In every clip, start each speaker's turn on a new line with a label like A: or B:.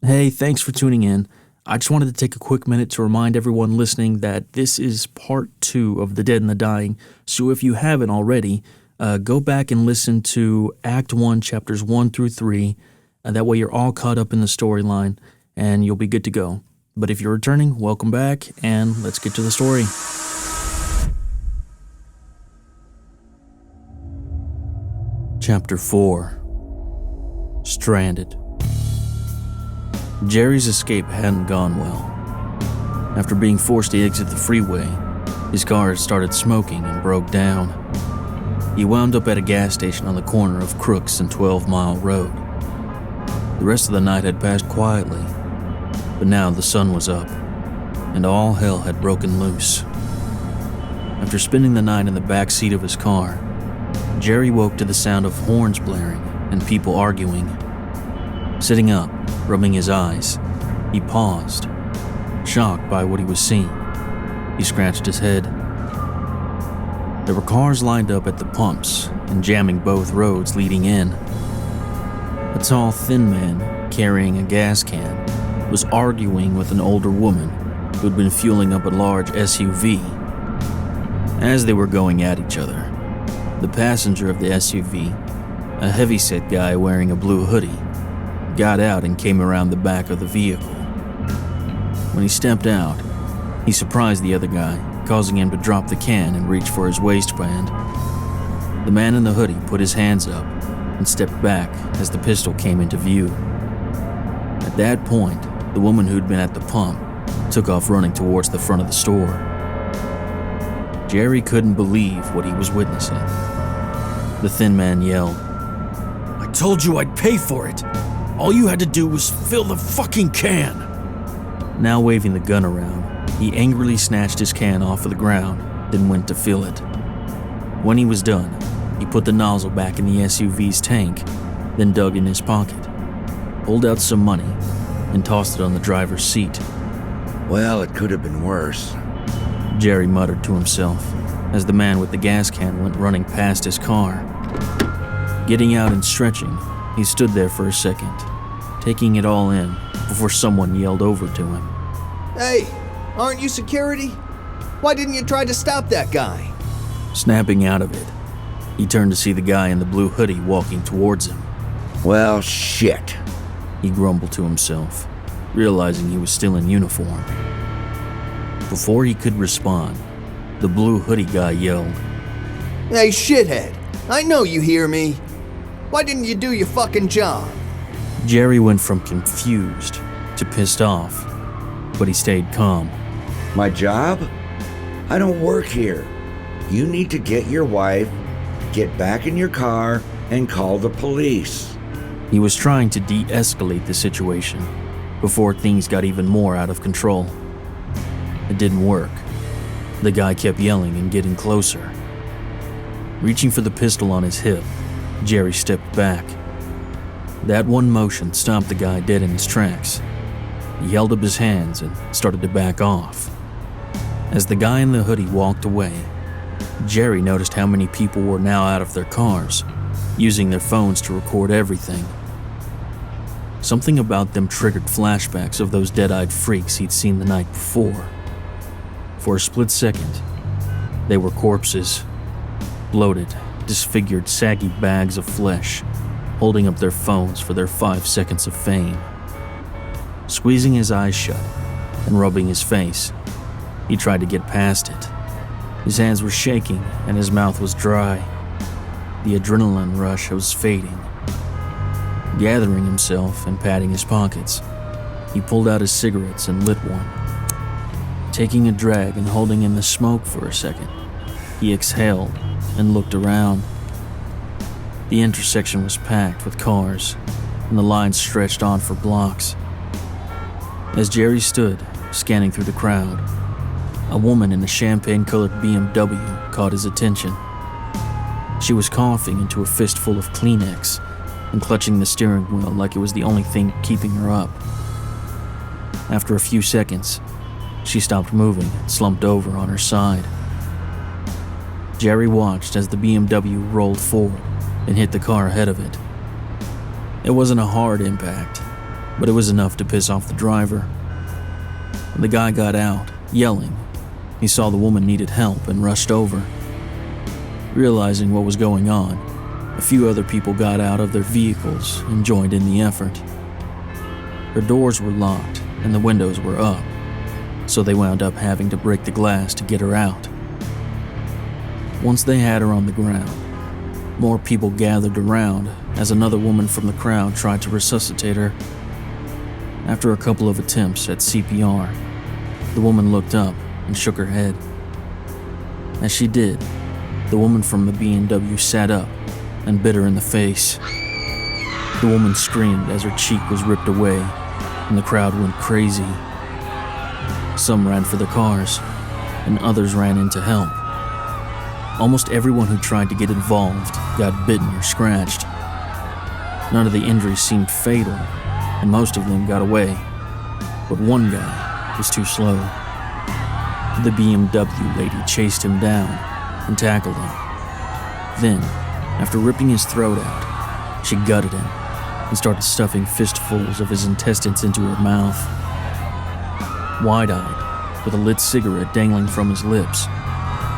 A: Hey, thanks for tuning in. I just wanted to take a quick minute to remind everyone listening that this is part 2 of The Dead and the Dying, so if you haven't already, go back and listen to Act 1, Chapters 1 through 3, that way you're all caught up in the storyline, and you'll be good to go. But if you're returning, welcome back, and let's get to the story. Chapter 4. Stranded. Jerry's escape hadn't gone well. After being forced to exit the freeway, his car had started smoking and broke down. He wound up at a gas station on the corner of Crooks and 12 Mile Road. The rest of the night had passed quietly, but now the sun was up, and all hell had broken loose. After spending the night in the back seat of his car, Jerry woke to the sound of horns blaring and people arguing. Sitting up, rubbing his eyes, he paused, shocked by what he was seeing. He scratched his head. There were cars lined up at the pumps and jamming both roads leading in. A tall, thin man carrying a gas can was arguing with an older woman who had been fueling up a large SUV. As they were going at each other, the passenger of the SUV, a heavyset guy wearing a blue hoodie, got out and came around the back of the vehicle. When he stepped out, he surprised the other guy, causing him to drop the can and reach for his waistband. The man in the hoodie put his hands up and stepped back as the pistol came into view. At that point, the woman who'd been at the pump took off running towards the front of the store. Jerry couldn't believe what he was witnessing. The thin man yelled, "I told you I'd pay for it! All you had to do was fill the fucking can!" Now waving the gun around, he angrily snatched his can off of the ground, then went to fill it. When he was done, he put the nozzle back in the SUV's tank, then dug in his pocket, pulled out some money, and tossed it on the driver's seat.
B: "Well, it could have been worse,"
A: Jerry muttered to himself as the man with the gas can went running past his car. Getting out and stretching, he stood there for a second, taking it all in before someone yelled over to him.
C: "Hey, aren't you security? Why didn't you try to stop that guy?"
A: Snapping out of it, he turned to see the guy in the blue hoodie walking towards him.
B: "Well, shit,"
A: he grumbled to himself, realizing he was still in uniform. Before he could respond, the blue hoodie guy yelled,
C: "Hey, shithead, I know you hear me. Why didn't you do your fucking job?"
A: Jerry went from confused to pissed off, but he stayed calm.
B: "My job? I don't work here. You need to get your wife, get back in your car, and call the police."
A: He was trying to de-escalate the situation before things got even more out of control. It didn't work. The guy kept yelling and getting closer. Reaching for the pistol on his hip, Jerry stepped back. That one motion stopped the guy dead in his tracks. He held up his hands and started to back off. As the guy in the hoodie walked away, Jerry noticed how many people were now out of their cars, using their phones to record everything. Something about them triggered flashbacks of those dead-eyed freaks he'd seen the night before. For a split second, they were corpses, bloated, disfigured, saggy bags of flesh, holding up their phones for their 5 seconds of fame. Squeezing his eyes shut and rubbing his face, he tried to get past it. His hands were shaking and his mouth was dry. The adrenaline rush was fading. Gathering himself and patting his pockets, he pulled out his cigarettes and lit one. Taking a drag and holding in the smoke for a second, he exhaled and looked around. The intersection was packed with cars, and the lines stretched on for blocks. As Jerry stood, scanning through the crowd, a woman in a champagne-colored BMW caught his attention. She was coughing into a fistful of Kleenex and clutching the steering wheel like it was the only thing keeping her up. After a few seconds, she stopped moving and slumped over on her side. Jerry watched as the BMW rolled forward and hit the car ahead of it. It wasn't a hard impact, but it was enough to piss off the driver. When the guy got out, yelling, he saw the woman needed help and rushed over. Realizing what was going on, a few other people got out of their vehicles and joined in the effort. Her doors were locked and the windows were up, so they wound up having to break the glass to get her out. Once they had her on the ground, more people gathered around as another woman from the crowd tried to resuscitate her. After a couple of attempts at CPR, the woman looked up and shook her head. As she did, the woman from the BMW sat up and bit her in the face. The woman screamed as her cheek was ripped away, and the crowd went crazy. Some ran for their cars, and others ran in to help. Almost everyone who tried to get involved got bitten or scratched. None of the injuries seemed fatal, and most of them got away. But one guy was too slow. The BMW lady chased him down and tackled him. Then, after ripping his throat out, she gutted him and started stuffing fistfuls of his intestines into her mouth. Wide-eyed, with a lit cigarette dangling from his lips,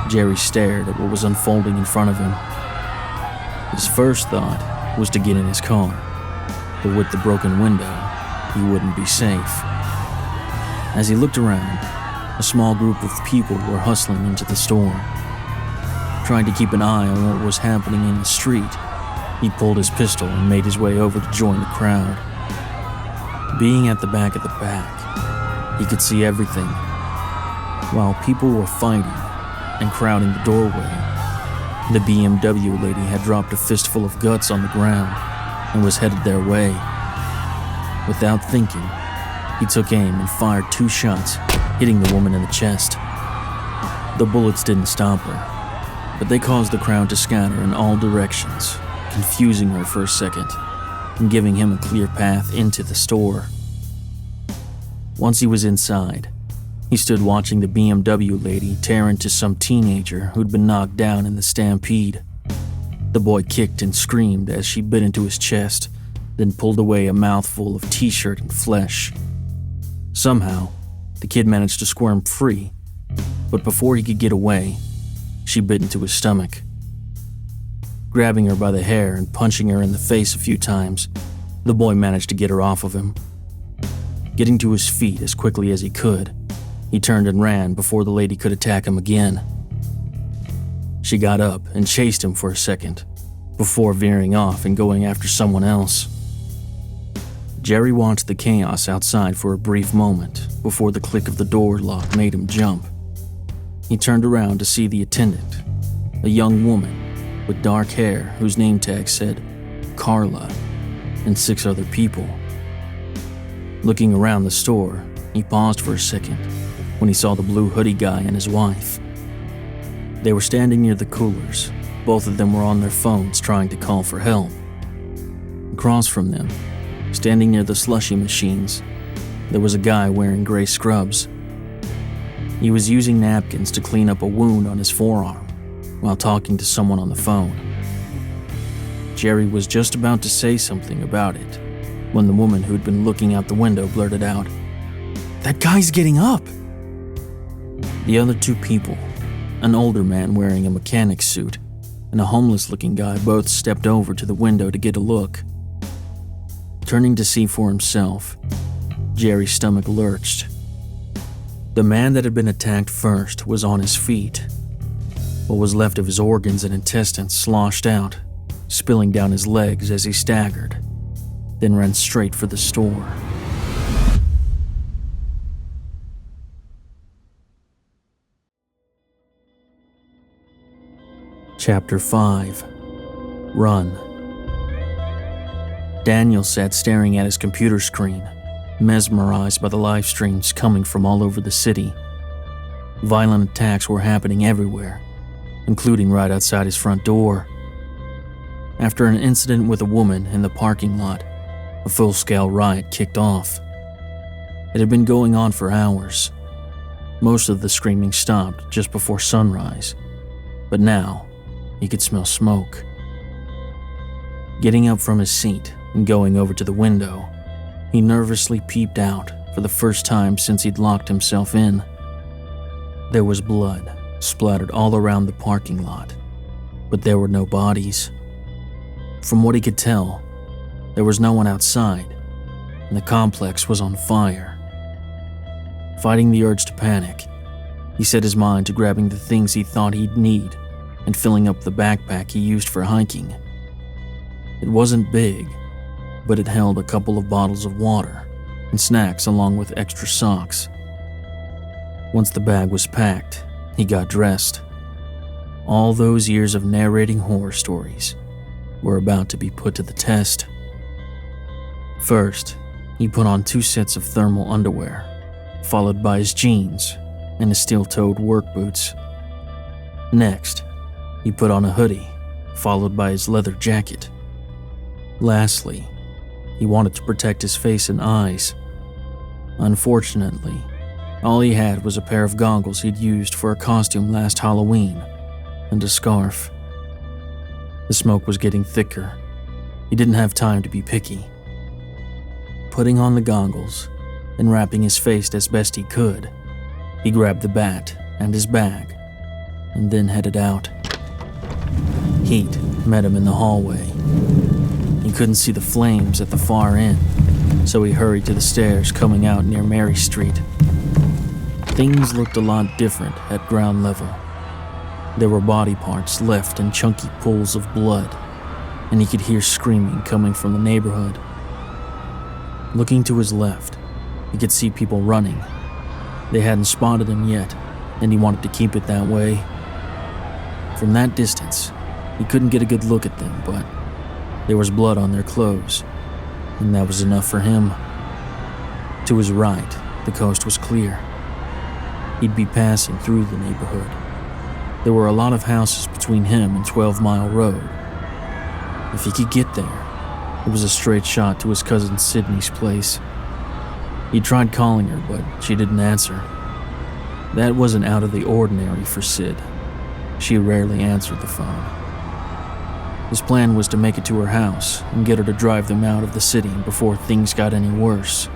A: Jerry stared at what was unfolding in front of him. His first thought was to get in his car, but with the broken window, he wouldn't be safe. As he looked around, a small group of people were hustling into the store. Trying to keep an eye on what was happening in the street, he pulled his pistol and made his way over to join the crowd. Being at the back of the pack, he could see everything. While people were fighting and crowding the doorway, the BMW lady had dropped a fistful of guts on the ground and was headed their way. Without thinking, he took aim and fired 2 shots, hitting the woman in the chest. The bullets didn't stop her, but they caused the crowd to scatter in all directions, confusing her for a second and giving him a clear path into the store. Once he was inside, he stood watching the BMW lady tear into some teenager who'd been knocked down in the stampede. The boy kicked and screamed as she bit into his chest, then pulled away a mouthful of t-shirt and flesh. Somehow, the kid managed to squirm free, but before he could get away, she bit into his stomach. Grabbing her by the hair and punching her in the face a few times, the boy managed to get her off of him. Getting to his feet as quickly as he could, he turned and ran before the lady could attack him again. She got up and chased him for a second, before veering off and going after someone else. Jerry watched the chaos outside for a brief moment before the click of the door lock made him jump. He turned around to see the attendant, a young woman with dark hair whose name tag said Carla, and 6 other people. Looking around the store, he paused for a second when he saw the blue hoodie guy and his wife. They were standing near the coolers. Both of them were on their phones trying to call for help. Across from them, standing near the slushy machines, there was a guy wearing gray scrubs. He was using napkins to clean up a wound on his forearm while talking to someone on the phone. Jerry was just about to say something about it when the woman who'd been looking out the window blurted out, "That guy's getting up!" The other 2 people, an older man wearing a mechanic's suit and a homeless-looking guy, both stepped over to the window to get a look. Turning to see for himself, Jerry's stomach lurched. The man that had been attacked first was on his feet. What was left of his organs and intestines sloshed out, spilling down his legs as he staggered, then ran straight for the store. Chapter 5. Run. Daniel sat staring at his computer screen, mesmerized by the live streams coming from all over the city. Violent attacks were happening everywhere, including right outside his front door. After an incident with a woman in the parking lot, a full-scale riot kicked off. It had been going on for hours. Most of the screaming stopped just before sunrise, but now he could smell smoke. Getting up from his seat and going over to the window, He nervously peeped out for the first time since he'd locked himself in. There was blood splattered all around the parking lot, but there were no bodies. From what he could tell, there was no one outside, and the complex was on fire. Fighting the urge to panic, he set his mind to grabbing the things he thought he'd need and filling up the backpack he used for hiking. It wasn't big, but it held a couple of bottles of water and snacks along with extra socks. Once the bag was packed, he got dressed. All those years of narrating horror stories were about to be put to the test. First, he put on 2 sets of thermal underwear, followed by his jeans and his steel-toed work boots. Next, he put on a hoodie, followed by his leather jacket. Lastly, he wanted to protect his face and eyes. Unfortunately, all he had was a pair of goggles he'd used for a costume last Halloween and a scarf. The smoke was getting thicker. He didn't have time to be picky. Putting on the goggles and wrapping his face as best he could, he grabbed the bat and his bag and then headed out. Heat met him in the hallway. He couldn't see the flames at the far end, so he hurried to the stairs coming out near Mary Street. Things looked a lot different at ground level. There were body parts left in chunky pools of blood, and he could hear screaming coming from the neighborhood. Looking to his left, he could see people running. They hadn't spotted him yet, and he wanted to keep it that way. From that distance, he couldn't get a good look at them, but there was blood on their clothes, and that was enough for him. To his right, the coast was clear. He'd be passing through the neighborhood. There were a lot of houses between him and 12 Mile Road. If he could get there, it was a straight shot to his cousin Sydney's place. He tried calling her, but she didn't answer. That wasn't out of the ordinary for Sid. She rarely answered the phone. His plan was to make it to her house and get her to drive them out of the city before things got any worse.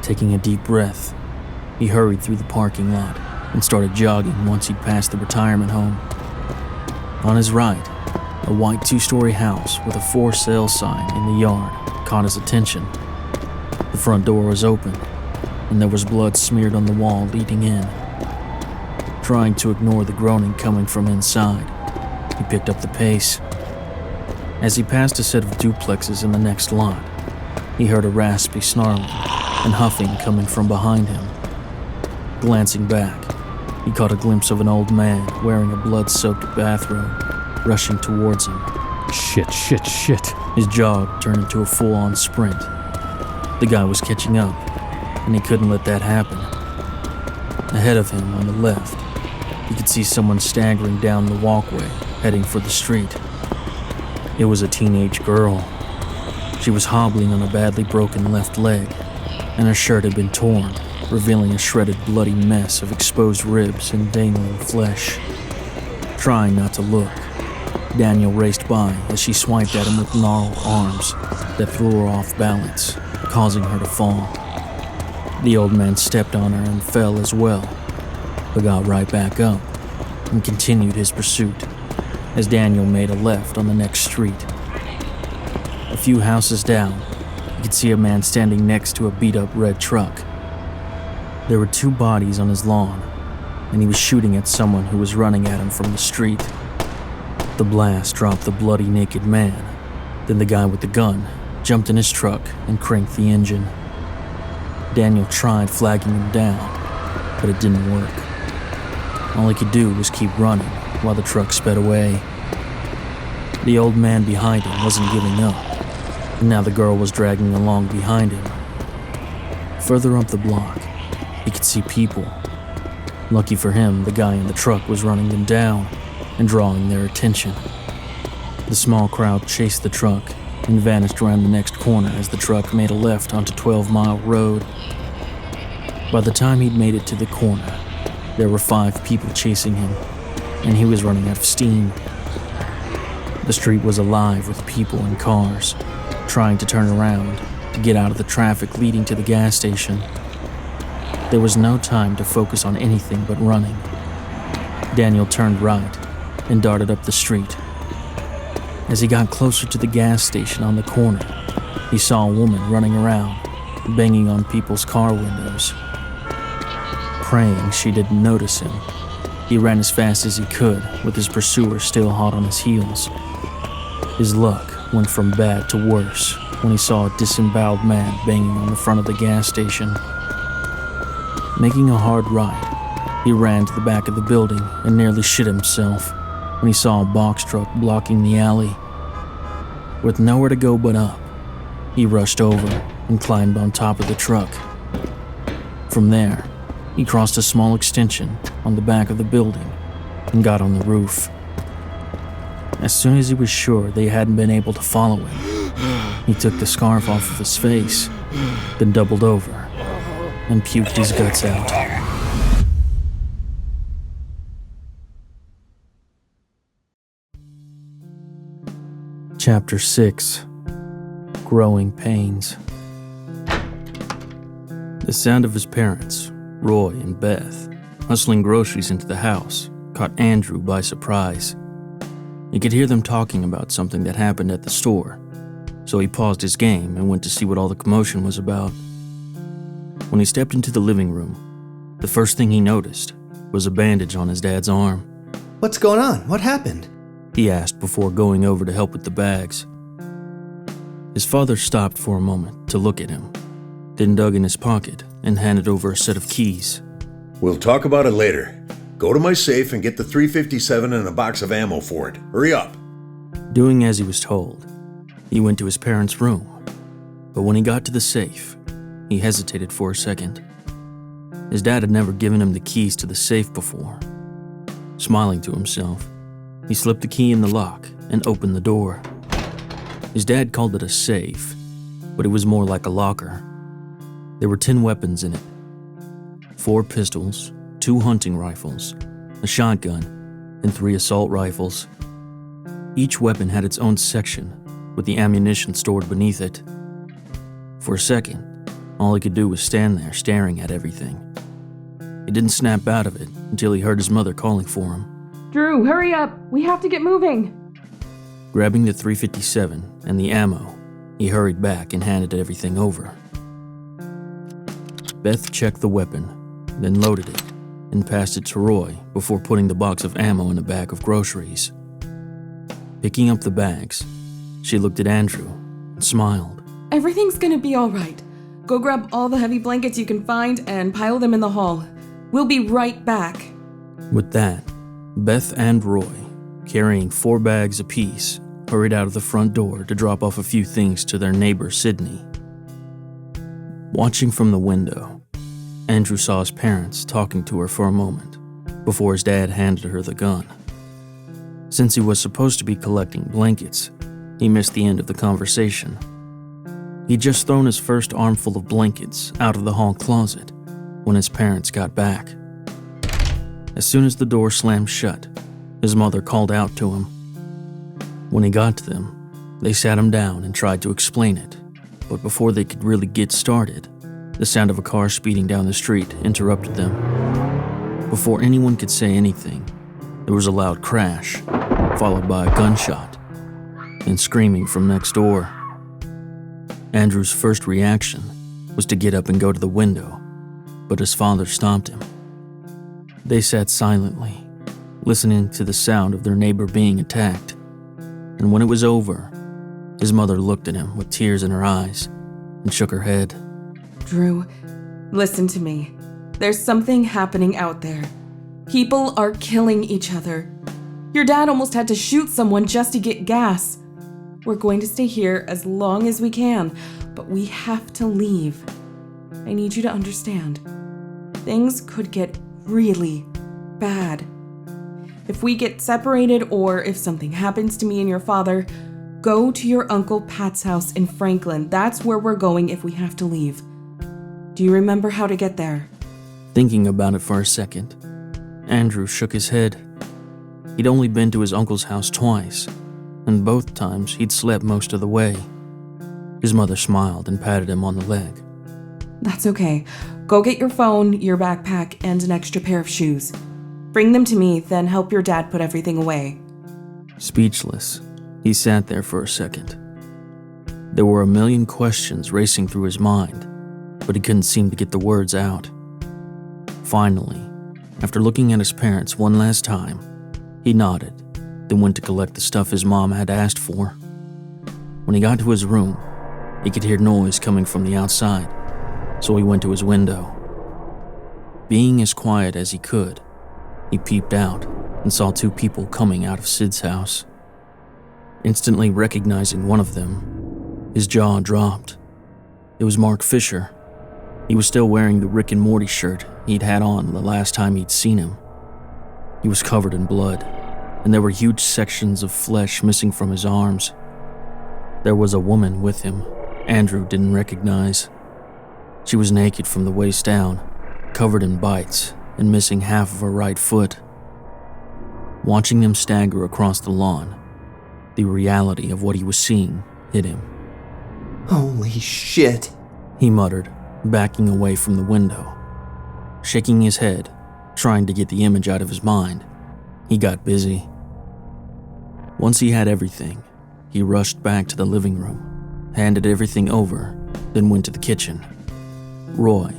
A: Taking a deep breath, he hurried through the parking lot and started jogging once he'd passed the retirement home. On his right, a white 2-story house with a for sale sign in the yard caught his attention. The front door was open, and there was blood smeared on the wall leading in. Trying to ignore the groaning coming from inside, he picked up the pace. As he passed a set of duplexes in the next lot, he heard a raspy snarling and huffing coming from behind him. Glancing back, he caught a glimpse of an old man wearing a blood-soaked bathrobe, rushing towards him.
D: Shit.
A: His jog turned into a full-on sprint. The guy was catching up, and he couldn't let that happen. Ahead of him, on the left, he could see someone staggering down the walkway, heading for the street. It was a teenage girl. She was hobbling on a badly broken left leg, and her shirt had been torn, revealing a shredded, bloody mess of exposed ribs and dangling flesh. Trying not to look, Daniel raced by as she swiped at him with gnarled arms that threw her off balance, causing her to fall. The old man stepped on her and fell as well, but got right back up and continued his pursuit as Daniel made a left on the next street. A few houses down, you could see a man standing next to a beat-up red truck. There were 2 bodies on his lawn, and he was shooting at someone who was running at him from the street. The blast dropped the bloody naked man. Then the guy with the gun jumped in his truck and cranked the engine. Daniel tried flagging him down, but it didn't work. All he could do was keep running while the truck sped away. The old man behind him wasn't giving up, and now the girl was dragging along behind him. Further up the block, he could see people. Lucky for him, the guy in the truck was running them down and drawing their attention. The small crowd chased the truck and vanished around the next corner as the truck made a left onto 12 Mile Road. By the time he'd made it to the corner, there were 5 people chasing him, and he was running out of steam. The street was alive with people and cars, trying to turn around to get out of the traffic leading to the gas station. There was no time to focus on anything but running. Daniel turned right and darted up the street. As he got closer to the gas station on the corner, he saw a woman running around, banging on people's car windows. Praying she didn't notice him, he ran as fast as he could with his pursuer still hot on his heels. His luck went from bad to worse when he saw a disemboweled man banging on the front of the gas station. Making a hard right, he ran to the back of the building and nearly shit himself when he saw a box truck blocking the alley. With nowhere to go but up, he rushed over and climbed on top of the truck. From there, he crossed a small extension on the back of the building and got on the roof. As soon as he was sure they hadn't been able to follow him, he took the scarf off of his face, then doubled over and puked his guts out. Chapter 6. Growing Pains. The sound of his parents, Roy and Beth, hustling groceries into the house caught Andrew by surprise. He could hear them talking about something that happened at the store, so he paused his game and went to see what all the commotion was about. When he stepped into the living room, the first thing he noticed was a bandage on his dad's arm.
C: What's going on? What happened?
A: He asked before going over to help with the bags. His father stopped for a moment to look at him, then dug in his pocket and handed over a set of keys.
D: We'll talk about it later. Go to my safe and get the .357 and a box of ammo for it. Hurry up.
A: Doing as he was told, he went to his parents' room, but when he got to the safe, he hesitated for a second. His dad had never given him the keys to the safe before. Smiling to himself, he slipped the key in the lock and opened the door. His dad called it a safe, but it was more like a locker. There were 10 weapons in it. 4 pistols, 2 hunting rifles, a shotgun, and 3 assault rifles. Each weapon had its own section, with the ammunition stored beneath it. For a second, all he could do was stand there staring at everything. He didn't snap out of it until he heard his mother calling for him.
E: Drew, hurry up! We have to get moving!
A: Grabbing the .357 and the ammo, he hurried back and handed everything over. Beth checked the weapon, then loaded it, and passed it to Roy before putting the box of ammo in a bag of groceries. Picking up the bags, she looked at Andrew and smiled.
E: Everything's gonna be alright. Go grab all the heavy blankets you can find and pile them in the hall. We'll be right back.
A: With that, Beth and Roy, carrying 4 bags apiece, hurried out of the front door to drop off a few things to their neighbor Sydney. Watching from the window, Andrew saw his parents talking to her for a moment before his dad handed her the gun. Since he was supposed to be collecting blankets, he missed the end of the conversation. He'd just thrown his first armful of blankets out of the hall closet when his parents got back. As soon as the door slammed shut, his mother called out to him. When he got to them, they sat him down and tried to explain it, but before they could really get started, the sound of a car speeding down the street interrupted them. Before anyone could say anything, there was a loud crash, followed by a gunshot, and screaming from next door. Andrew's first reaction was to get up and go to the window, but his father stopped him. They sat silently, listening to the sound of their neighbor being attacked, and when it was over, his mother looked at him with tears in her eyes and shook her head.
E: Drew, listen to me. There's something happening out there. People are killing each other. Your dad almost had to shoot someone just to get gas. We're going to stay here as long as we can, but we have to leave. I need you to understand. Things could get really bad. If we get separated or if something happens to me and your father, go to your Uncle Pat's house in Franklin. That's where we're going if we have to leave. Do you remember how to get there?
A: Thinking about it for a second, Andrew shook his head. He'd only been to his uncle's house twice, and both times he'd slept most of the way. His mother smiled and patted him on the leg.
E: That's okay. Go get your phone, your backpack, and an extra pair of shoes. Bring them to me, then help your dad put everything away.
A: Speechless, he sat there for a second. There were a million questions racing through his mind, but he couldn't seem to get the words out. Finally, after looking at his parents one last time, he nodded, then went to collect the stuff his mom had asked for. When he got to his room, he could hear noise coming from the outside, so he went to his window. Being as quiet as he could, he peeped out and saw two people coming out of Sid's house. Instantly recognizing one of them, his jaw dropped. It was Mark Fisher. He was still wearing the Rick and Morty shirt he'd had on the last time he'd seen him. He was covered in blood, and there were huge sections of flesh missing from his arms. There was a woman with him Andrew didn't recognize. She was naked from the waist down, covered in bites, and missing half of her right foot. Watching them stagger across the lawn, the reality of what he was seeing hit him.
C: Holy shit.
A: He muttered, backing away from the window. Shaking his head, trying to get the image out of his mind, he got busy. Once he had everything, he rushed back to the living room, handed everything over, then went to the kitchen. Roy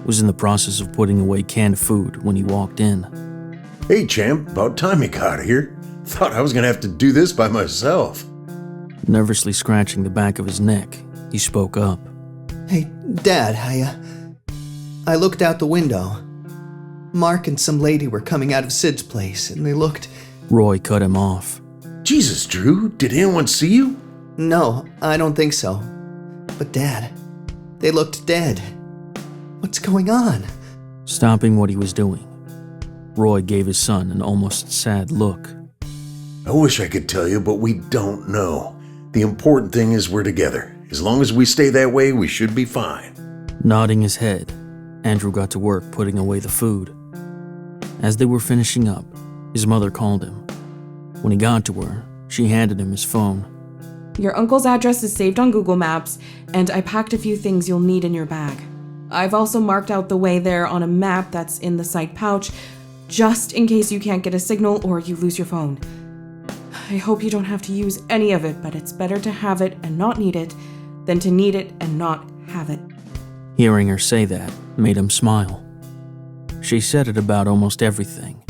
A: was in the process of putting away canned food when he walked in.
D: Hey, champ, about time you got here. Thought I was gonna have to do this by myself.
A: Nervously scratching the back of his neck, he spoke up.
C: Hey, Dad, I looked out the window. Mark and some lady were coming out of Sid's place, and they looked...
A: Roy cut him off.
D: Jesus, Drew, did anyone see you?
C: No, I don't think so. But Dad, they looked dead. What's going on?
A: Stopping what he was doing, Roy gave his son an almost sad look.
D: I wish I could tell you, but we don't know. The important thing is we're together. As long as we stay that way, we should be fine.
A: Nodding his head, Andrew got to work putting away the food. As they were finishing up, his mother called him. When he got to her, she handed him his phone.
E: Your uncle's address is saved on Google Maps, and I packed a few things you'll need in your bag. I've also marked out the way there on a map that's in the side pouch, just in case you can't get a signal or you lose your phone. I hope you don't have to use any of it, but it's better to have it and not need it than to need it and not have it.
A: Hearing her say that made him smile. She said it about almost everything.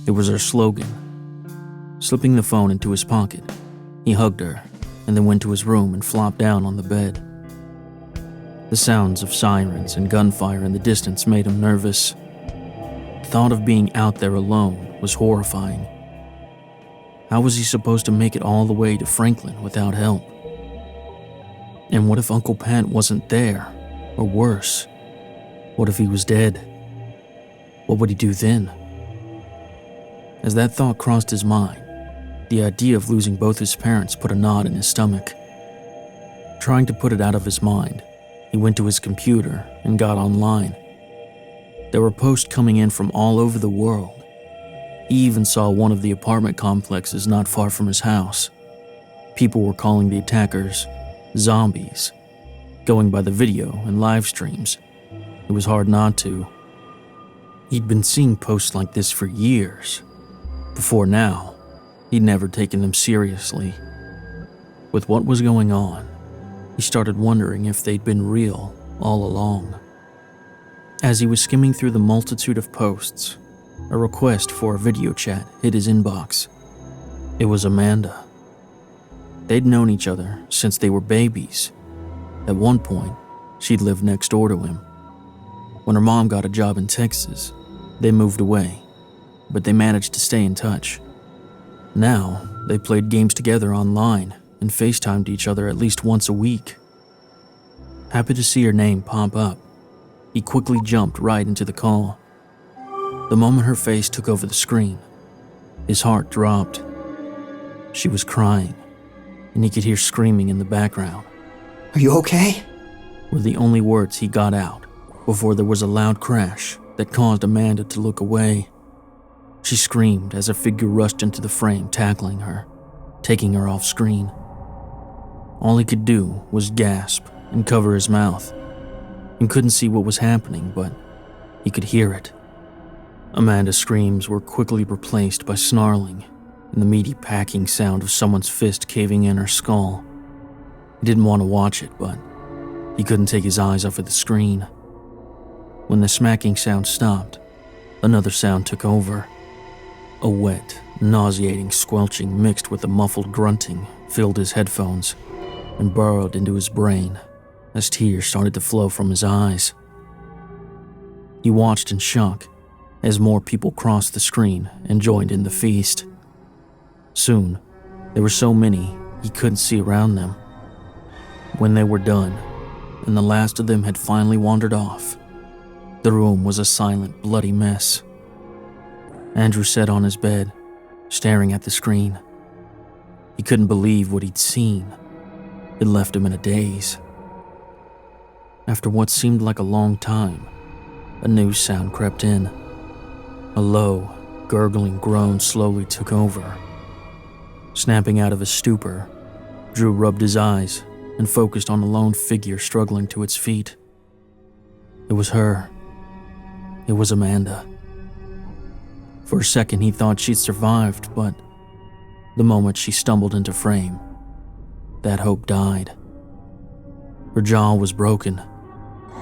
A: It was her slogan. Slipping the phone into his pocket, he hugged her and then went to his room and flopped down on the bed. The sounds of sirens and gunfire in the distance made him nervous. The thought of being out there alone was horrifying. How was he supposed to make it all the way to Franklin without help? And what if Uncle Pat wasn't there? Or worse, what if he was dead? What would he do then? As that thought crossed his mind, the idea of losing both his parents put a knot in his stomach. Trying to put it out of his mind, he went to his computer and got online. There were posts coming in from all over the world. He even saw one of the apartment complexes not far from his house. People were calling the attackers zombies. Going by the video and live streams, it was hard not to. He'd been seeing posts like this for years. Before now, he'd never taken them seriously. With what was going on, he started wondering if they'd been real all along. As he was skimming through the multitude of posts, a request for a video chat hit his inbox. It was Amanda. They'd known each other since they were babies. At one point, she'd lived next door to him. When her mom got a job in Texas, they moved away, but they managed to stay in touch. Now, they played games together online and FaceTimed each other at least once a week. Happy to see her name pop up, he quickly jumped right into the call. The moment her face took over the screen, his heart dropped. She was crying, and he could hear screaming in the background.
C: Are you okay?
A: Were the only words he got out before there was a loud crash that caused Amanda to look away. She screamed as a figure rushed into the frame, tackling her, taking her off screen. All he could do was gasp and cover his mouth. He couldn't see what was happening, but he could hear it. Amanda's screams were quickly replaced by snarling and the meaty packing sound of someone's fist caving in her skull. He didn't want to watch it, but he couldn't take his eyes off of the screen. When the smacking sound stopped, another sound took over. A wet, nauseating squelching mixed with a muffled grunting filled his headphones and burrowed into his brain as tears started to flow from his eyes. He watched in shock as more people crossed the screen and joined in the feast. Soon, there were so many he couldn't see around them. When they were done, and the last of them had finally wandered off, the room was a silent, bloody mess. Andrew sat on his bed, staring at the screen. He couldn't believe what he'd seen. It left him in a daze. After what seemed like a long time, a new sound crept in. A low, gurgling groan slowly took over. Snapping out of his stupor, Drew rubbed his eyes and focused on a lone figure struggling to its feet. It was her. It was Amanda. For a second he thought she'd survived, but the moment she stumbled into frame, that hope died. Her jaw was broken,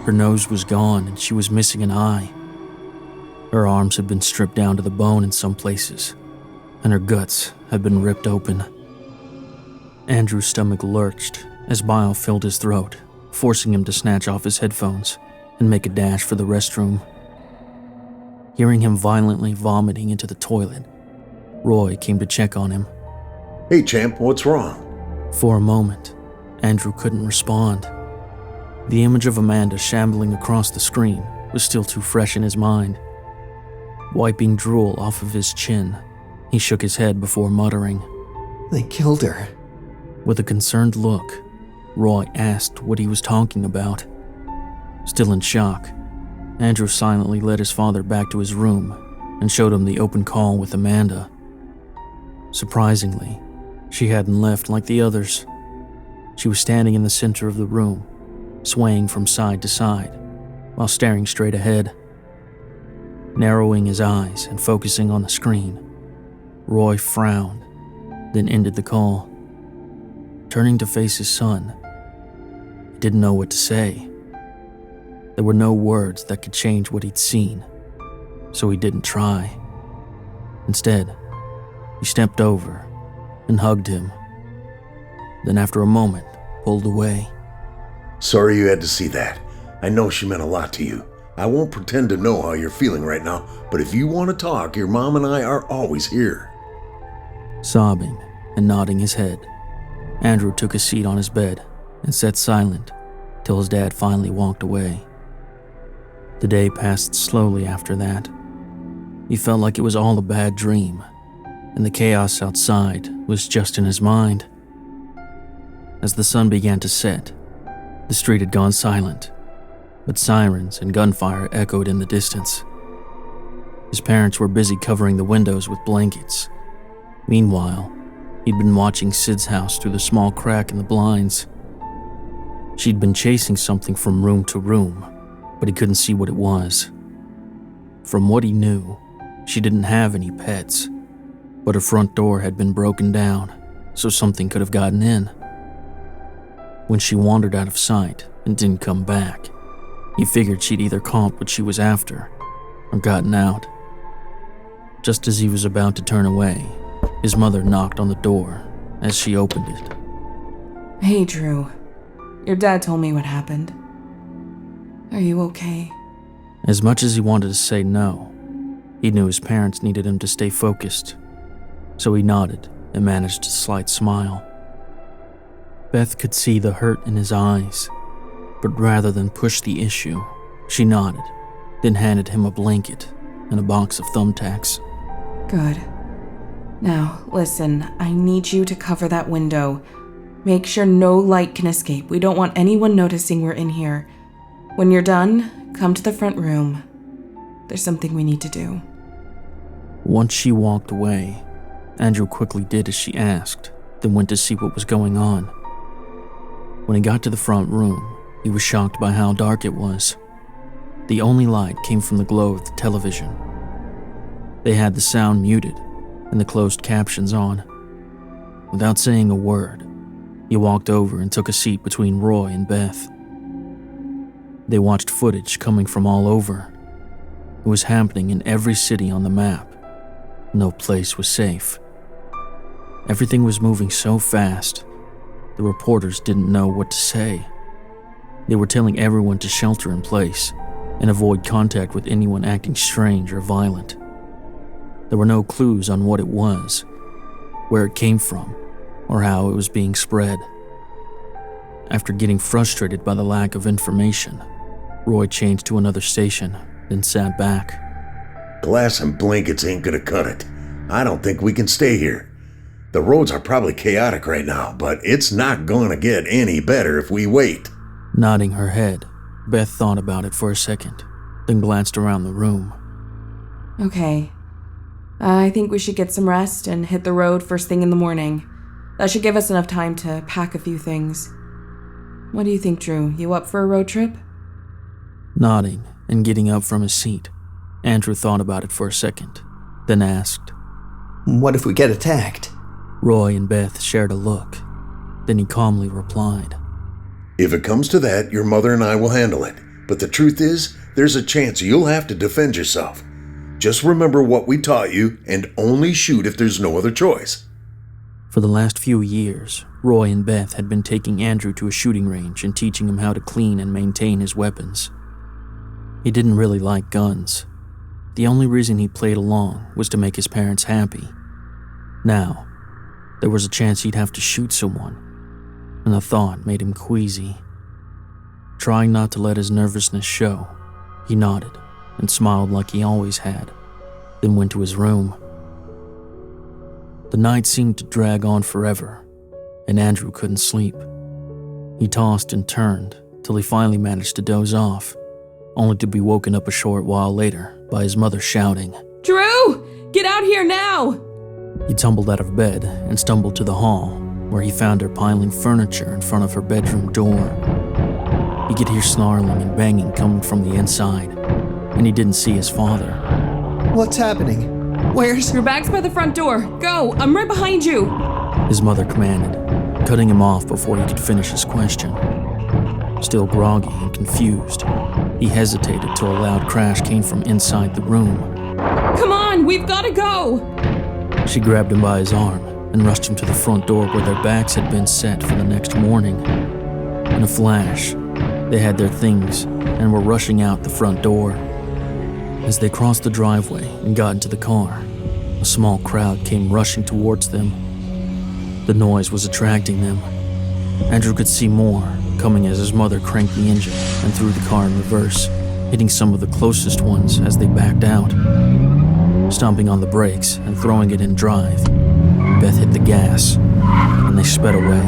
A: her nose was gone, and she was missing an eye. Her arms had been stripped down to the bone in some places, and her guts had been ripped open. Andrew's stomach lurched as bile filled his throat, forcing him to snatch off his headphones and make a dash for the restroom. Hearing him violently vomiting into the toilet, Roy came to check on him.
D: Hey, champ, what's wrong?
A: For a moment, Andrew couldn't respond. The image of Amanda shambling across the screen was still too fresh in his mind. Wiping drool off of his chin, he shook his head before muttering.
C: They killed her.
A: With a concerned look, Roy asked what he was talking about. Still in shock, Andrew silently led his father back to his room and showed him the open call with Amanda. Surprisingly, she hadn't left like the others. She was standing in the center of the room, swaying from side to side, while staring straight ahead. Narrowing his eyes and focusing on the screen, Roy frowned, then ended the call. Turning to face his son, he didn't know what to say. There were no words that could change what he'd seen, so he didn't try. Instead, he stepped over and hugged him. Then after a moment, pulled away.
D: Sorry you had to see that. I know she meant a lot to you. I won't pretend to know how you're feeling right now, but if you want to talk, your mom and I are always here.
A: Sobbing and nodding his head, Andrew took a seat on his bed and sat silent till his dad finally walked away. The day passed slowly after that. He felt like it was all a bad dream, and the chaos outside was just in his mind. As the sun began to set, the street had gone silent, but sirens and gunfire echoed in the distance. His parents were busy covering the windows with blankets. Meanwhile, he'd been watching Sid's house through the small crack in the blinds. She'd been chasing something from room to room, but he couldn't see what it was. From what he knew, she didn't have any pets, but her front door had been broken down, so something could have gotten in. When she wandered out of sight and didn't come back, he figured she'd either caught what she was after or gotten out. Just as he was about to turn away, his mother knocked on the door as she opened it.
E: Hey, Drew. Your dad told me what happened. Are you okay?
A: As much as he wanted to say no, he knew his parents needed him to stay focused, so he nodded and managed a slight smile. Beth could see the hurt in his eyes, but rather than push the issue, she nodded, then handed him a blanket and a box of thumbtacks.
E: Good. Now, listen, I need you to cover that window. Make sure no light can escape. We don't want anyone noticing we're in here. When you're done, come to the front room. There's something we need to do.
A: Once she walked away, Andrew quickly did as she asked, then went to see what was going on. When he got to the front room, he was shocked by how dark it was. The only light came from the glow of the television. They had the sound muted and the closed captions on. Without saying a word, he walked over and took a seat between Roy and Beth. They watched footage coming from all over. It was happening in every city on the map. No place was safe. Everything was moving so fast, the reporters didn't know what to say. They were telling everyone to shelter in place and avoid contact with anyone acting strange or violent. There were no clues on what it was, where it came from, or how it was being spread. After getting frustrated by the lack of information, Roy changed to another station, then sat back.
D: Glass and blankets ain't gonna cut it. I don't think we can stay here. The roads are probably chaotic right now, but it's not gonna get any better if we wait.
A: Nodding her head, Beth thought about it for a second, then glanced around the room.
E: Okay. I think we should get some rest and hit the road first thing in the morning. That should give us enough time to pack a few things. What do you think, Drew? You up for a road trip?
A: Nodding and getting up from his seat, Andrew thought about it for a second, then asked,
C: What if we get attacked?
A: Roy and Beth shared a look. Then he calmly replied,
D: If it comes to that, your mother and I will handle it. But the truth is, there's a chance you'll have to defend yourself. Just remember what we taught you and only shoot if there's no other choice.
A: For the last few years, Roy and Beth had been taking Andrew to a shooting range and teaching him how to clean and maintain his weapons. He didn't really like guns. The only reason he played along was to make his parents happy. Now, there was a chance he'd have to shoot someone, and the thought made him queasy. Trying not to let his nervousness show, he nodded and smiled like he always had, then went to his room. The night seemed to drag on forever, and Andrew couldn't sleep. He tossed and turned till he finally managed to doze off, only to be woken up a short while later by his mother shouting,
E: Drew! Get out here now!
A: He tumbled out of bed and stumbled to the hall, where he found her piling furniture in front of her bedroom door. He could hear snarling and banging coming from the inside, and he didn't see his father.
C: What's happening? Where's...
E: Your bag's by the front door. Go! I'm right behind you!
A: His mother commanded, cutting him off before he could finish his question. Still groggy and confused, he hesitated till a loud crash came from inside the room.
E: Come on! We've gotta go!
A: She grabbed him by his arm and rushed him to the front door where their bags had been set for the next morning. In a flash, they had their things and were rushing out the front door. As they crossed the driveway and got into the car, a small crowd came rushing towards them. The noise was attracting them. Andrew could see more, coming as his mother cranked the engine and threw the car in reverse, hitting some of the closest ones as they backed out. Stomping on the brakes and throwing it in drive, Beth hit the gas, and they sped away.